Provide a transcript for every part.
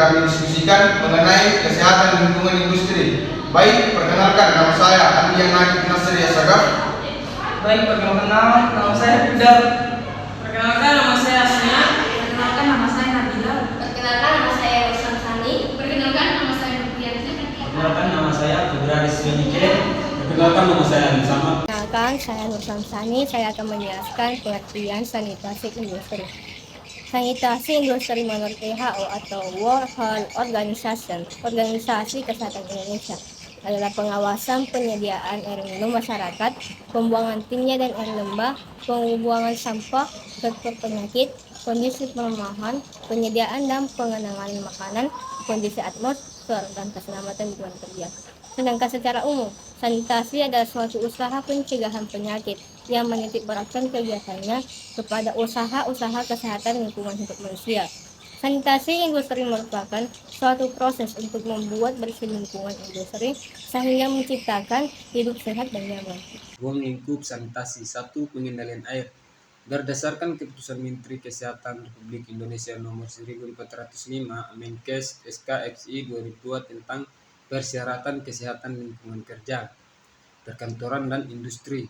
kami diskusikan mengenai kesehatan lingkungan industri. Baik, perkenalkan nama saya Andi Yanaki Nasri Asagaf. Baik, perkenalkan nama saya Fidal. Perkenalkan nama saya Asnia. Perkenalkan nama saya Nabila. Perkenalkan nama saya Ruslan Sani. Perkenalkan nama saya Nurdiansyah. Perkenalkan nama saya Februari Swenike. Perkenalkan nama saya Andi Samad. Perkenalkan saya Ruslan Sani. Saya akan menjelaskan pengertian sanitasi industri. Sanitasi industri menurut WHO atau World Health Organization, Organisasi Kesehatan Indonesia, adalah pengawasan penyediaan air minum masyarakat, pembuangan timnya dan air limbah, pembuangan sampah, sektor penyakit, kondisi perumahan, penyediaan dan pengenangan makanan, kondisi atmosfer, dan keselamatan lingkungan kerja. Sedangkan secara umum, sanitasi adalah suatu usaha pencegahan penyakit yang menitik beratkan kegiatannya kepada usaha-usaha kesehatan lingkungan hidup manusia. Sanitasi industri merupakan suatu proses untuk membuat bersih lingkungan industri sehingga menciptakan hidup sehat dan nyaman. Ruang lingkup sanitasi 1. Pengendalian air. Berdasarkan Keputusan Menteri Kesehatan Republik Indonesia Nomor 1405 Menkes SK/XI 2002 tentang persyaratan kesehatan lingkungan kerja, perkantoran dan industri.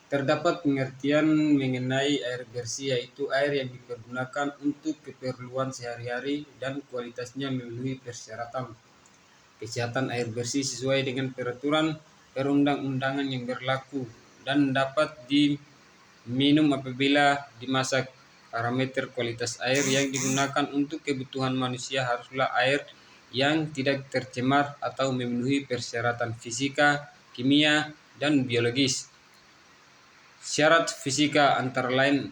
Terdapat pengertian mengenai air bersih, yaitu air yang dipergunakan untuk keperluan sehari-hari dan kualitasnya memenuhi persyaratan kesehatan air bersih sesuai dengan peraturan perundang-undangan yang berlaku dan dapat diminum apabila dimasak. Parameter kualitas air yang digunakan untuk kebutuhan manusia haruslah air yang tidak tercemar atau memenuhi persyaratan fisika, kimia, dan biologis. Syarat fisika antara lain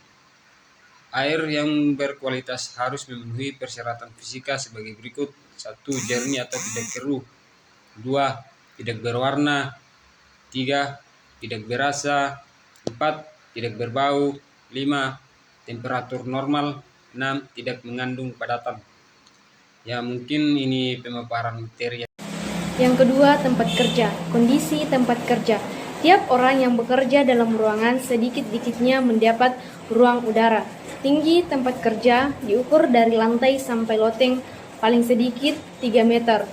air yang berkualitas harus memenuhi persyaratan fisika sebagai berikut: 1. Jernih atau tidak keruh. 2. Tidak berwarna. 3. Tidak berasa. 4. Tidak berbau. 5. Temperatur normal. 6. Tidak mengandung padatan. Ya, mungkin ini pemaparan materi. Yang kedua, tempat kerja. Kondisi tempat kerja. Tiap orang yang bekerja dalam ruangan sedikit-dikitnya mendapat ruang udara. Tinggi tempat kerja diukur dari lantai sampai loteng paling sedikit 3 meter.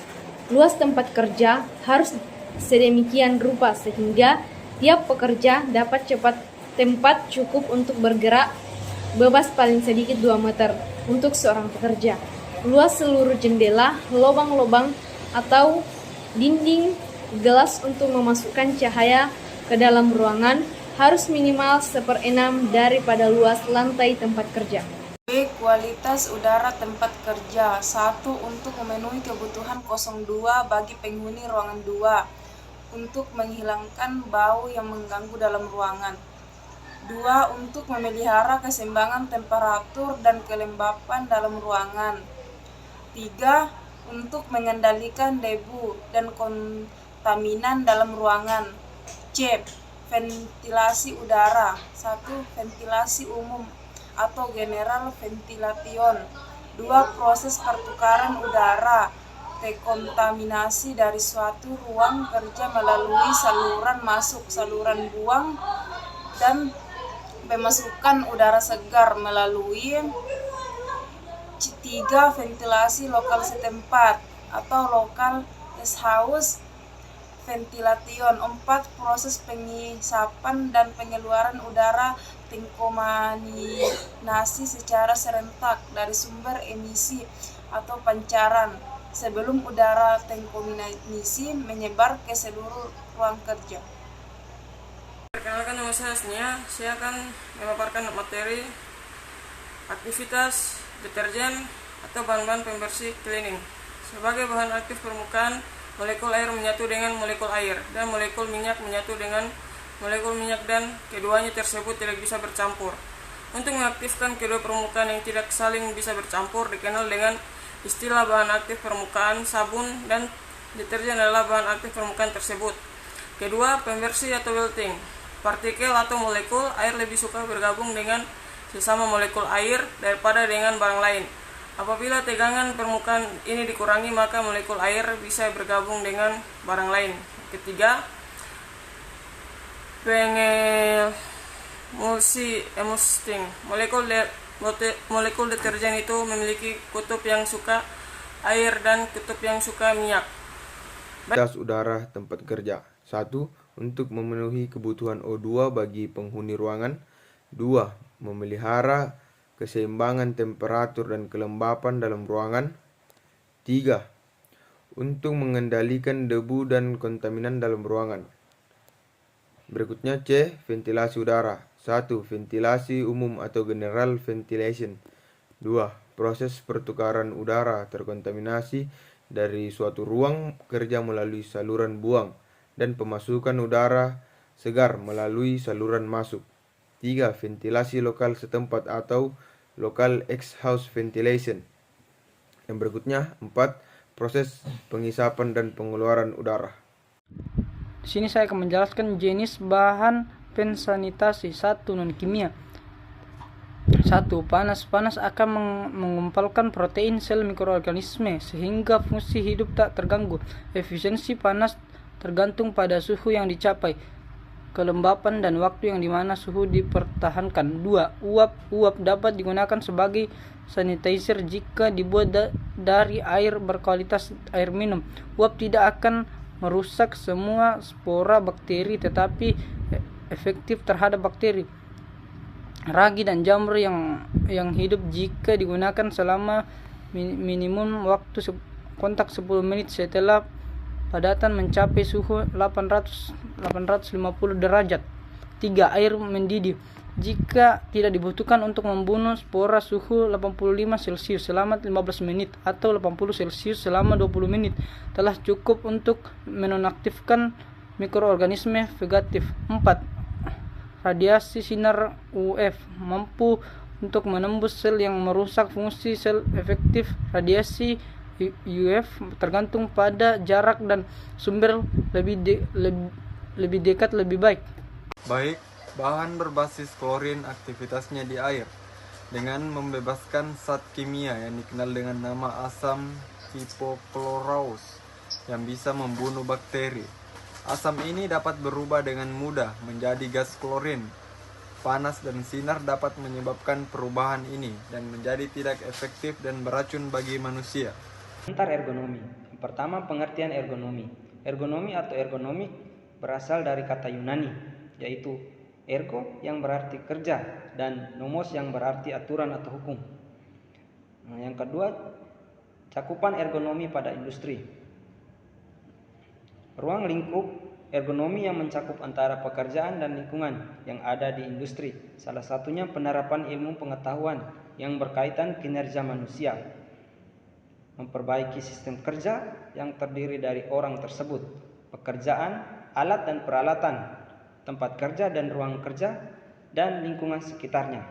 Luas tempat kerja harus sedemikian rupa sehingga tiap pekerja dapat tempat cukup untuk bergerak bebas paling sedikit 2 meter untuk seorang pekerja. Luas seluruh jendela, lubang-lubang atau dinding gelas untuk memasukkan cahaya ke dalam ruangan harus minimal 1/6 daripada luas lantai tempat kerja. B. Kualitas udara tempat kerja. 1. Untuk memenuhi kebutuhan 02 bagi penghuni ruangan 2 untuk menghilangkan bau yang mengganggu dalam ruangan. 2. Untuk memelihara keseimbangan temperatur dan kelembapan dalam ruangan. 3. Untuk mengendalikan debu dan kontaminan dalam ruangan. C. Ventilasi udara. 1. Ventilasi umum atau general ventilation. 2. Proses pertukaran udara dekontaminasi dari suatu ruang kerja melalui saluran masuk, saluran buang, dan pemasukan udara segar melalui 3. Ventilasi lokal setempat atau lokal house ventilation. 4. Proses pengisapan dan pengeluaran udara dekontaminasi secara serentak dari sumber emisi atau pancaran sebelum udara dekontaminasi menyebar ke seluruh ruang kerja. Perkenalkan nama saya Asnia. Saya akan memaparkan materi aktivitas deterjen atau bahan-bahan pembersih cleaning. Sebagai bahan aktif permukaan, molekul air menyatu dengan molekul air dan molekul minyak menyatu dengan molekul minyak, dan keduanya tersebut tidak bisa bercampur. Untuk mengaktifkan kedua permukaan yang tidak saling bisa bercampur dikenal dengan istilah bahan aktif permukaan. Sabun dan deterjen adalah bahan aktif permukaan tersebut. Kedua, pembersih atau wilting. Partikel atau molekul air lebih suka bergabung dengan sesama molekul air daripada dengan barang lain. Apabila tegangan permukaan ini dikurangi, maka molekul air bisa bergabung dengan barang lain. Ketiga, emulsing. Molekul deterjen itu memiliki kutub yang suka air, dan kutub yang suka minyak. Kualitas udara tempat kerja. 1. Untuk memenuhi kebutuhan O2 bagi penghuni ruangan. 2. Memelihara keseimbangan temperatur dan kelembapan dalam ruangan. 3. Untuk mengendalikan debu dan kontaminan dalam ruangan. Berikutnya C. Ventilasi udara. 1. Ventilasi umum atau general ventilation. 2. Proses pertukaran udara terkontaminasi dari suatu ruang kerja melalui saluran buang dan pemasukan udara segar melalui saluran masuk. 3. Ventilasi lokal setempat atau local exhaust ventilation. Yang berikutnya 4. Proses pengisapan dan pengeluaran udara. Di sini saya akan menjelaskan jenis bahan pensanitasi. 1. Non kimia. 1. Panas. Panas akan mengumpalkan protein sel mikroorganisme sehingga fungsi hidup tak terganggu. Efisiensi panas tergantung pada suhu yang dicapai, kelembapan, dan waktu yang dimana suhu dipertahankan. 2. Uap. Uap dapat digunakan sebagai sanitizer jika dibuat dari air berkualitas air minum. Uap tidak akan merusak semua spora bakteri tetapi efektif terhadap bakteri, ragi, dan jamur yang hidup jika digunakan selama minimum waktu kontak 10 menit setelah padatan mencapai suhu 850 derajat. 3. Air mendidih. Jika tidak dibutuhkan untuk membunuh spora, suhu 85 Celcius selama 15 menit atau 80 Celcius selama 20 menit telah cukup untuk menonaktifkan mikroorganisme vegatif. 4. Radiasi sinar UV mampu untuk menembus sel yang merusak fungsi sel. Efektif radiasi UV tergantung pada jarak dan sumber, lebih dekat lebih baik. Baik, bahan berbasis klorin aktivitasnya di air dengan membebaskan zat kimia yang dikenal dengan nama asam hipochlorous yang bisa membunuh bakteri. Asam ini dapat berubah dengan mudah menjadi gas klorin. Panas dan sinar dapat menyebabkan perubahan ini dan menjadi tidak efektif dan beracun bagi manusia. Antar ergonomi. Yang pertama, pengertian ergonomi. Ergonomi atau ergonomi berasal dari kata Yunani, yaitu ergo yang berarti kerja dan nomos yang berarti aturan atau hukum. Yang kedua, cakupan ergonomi pada industri. Ruang lingkup ergonomi yang mencakup antara pekerjaan dan lingkungan yang ada di industri. Salah satunya penerapan ilmu pengetahuan yang berkaitan kinerja manusia, memperbaiki sistem kerja yang terdiri dari orang tersebut, pekerjaan, alat dan peralatan, tempat kerja dan ruang kerja, dan lingkungan sekitarnya.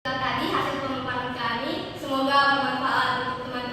Tadi hasil pemaparan kami, semoga bermanfaat untuk teman-teman.